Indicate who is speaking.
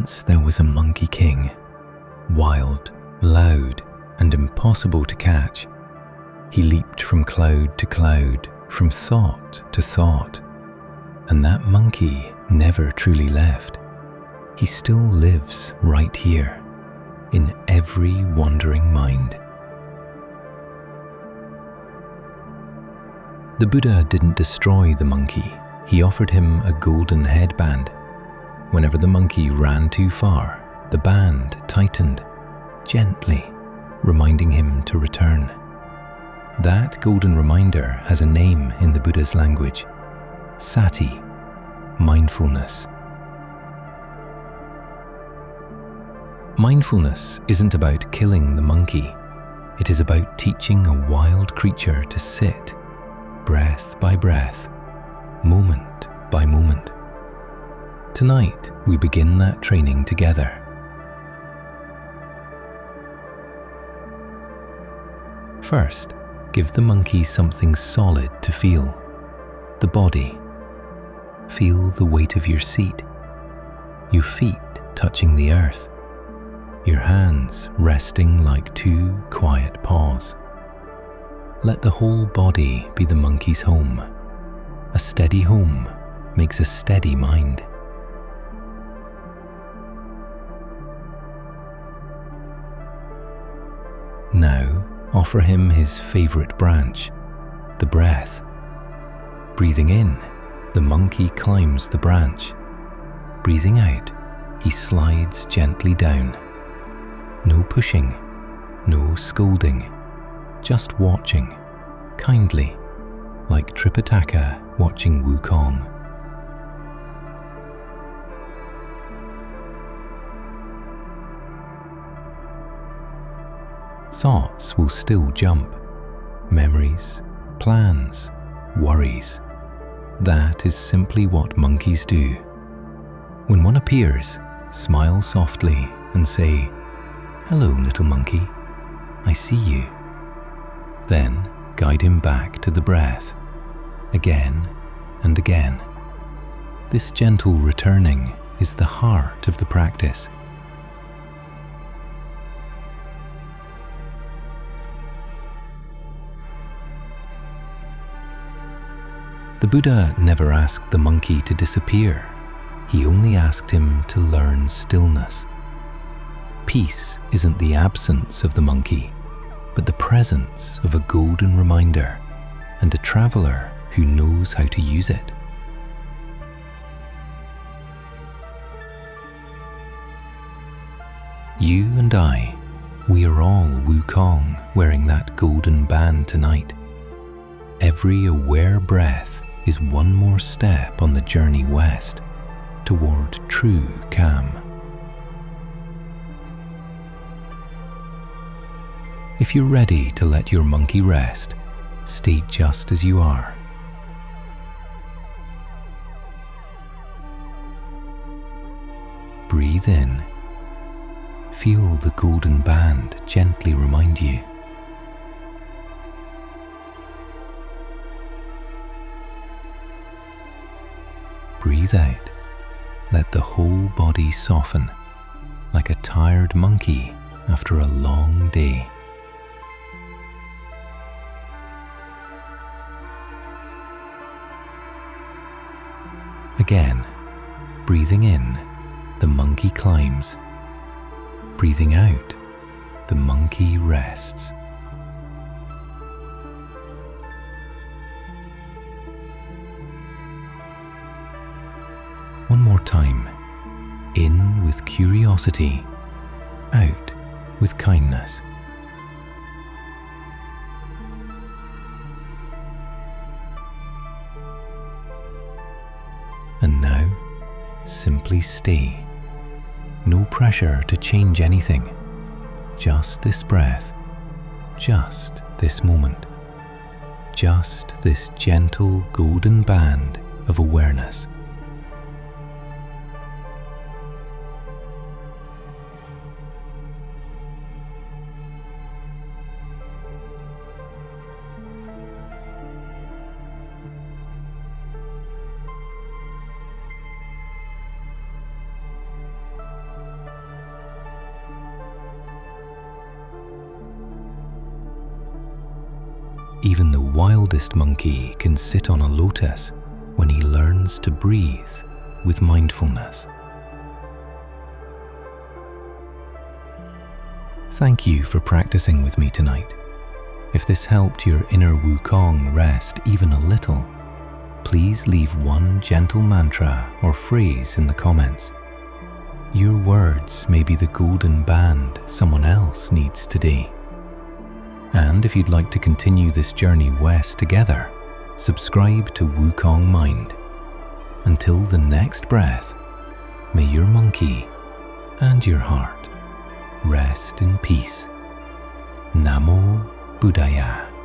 Speaker 1: Once there was a monkey king, wild, loud, and impossible to catch. He leaped from cloud to cloud, from thought to thought, and that monkey never truly left. He still lives right here, in every wandering mind. The Buddha didn't destroy the monkey. He offered him a golden headband. Whenever the monkey ran too far, the band tightened, gently, reminding him to return. That golden reminder has a name in the Buddha's language: sati, mindfulness. Mindfulness isn't about killing the monkey. It is about teaching a wild creature to sit, breath by breath, moment by moment. Tonight, we begin that training together. First, give the monkey something solid to feel. The body. Feel the weight of your seat, your feet touching the earth, your hands resting like two quiet paws. Let the whole body be the monkey's home. A steady home makes a steady mind. Now, offer him his favorite branch, the breath. Breathing in, the monkey climbs the branch. Breathing out, he slides gently down. No pushing, no scolding, just watching, kindly, like Tripitaka watching Wukong. Thoughts will still jump. Memories, plans, worries. That is simply what monkeys do. When one appears, smile softly and say, "Hello, little monkey, I see you." Then guide him back to the breath, again and again. This gentle returning is the heart of the practice. The Buddha never asked the monkey to disappear. He only asked him to learn stillness. Peace isn't the absence of the monkey, but the presence of a golden reminder and a traveler who knows how to use it. You and I, we are all Wukong wearing that golden band tonight. Every aware breath is one more step on the journey west toward true calm. If you're ready to let your monkey rest, stay just as you are. Breathe in. Feel the golden band gently remind you. Breathe out. Let the whole body soften, like a tired monkey after a long day. Again, breathing in, the monkey climbs. Breathing out, the monkey rests. One more time. In with curiosity, out with kindness. And now, simply stay. No pressure to change anything. Just this breath, just this moment, just this gentle golden band of awareness. Even the wildest monkey can sit on a lotus when he learns to breathe with mindfulness. Thank you for practicing with me tonight. If this helped your inner Wukong rest even a little, please leave one gentle mantra or phrase in the comments. Your words may be the golden band someone else needs today. And if you'd like to continue this journey west together, subscribe to Wukong Mind. Until the next breath, may your monkey and your heart rest in peace. Namo Buddhaya.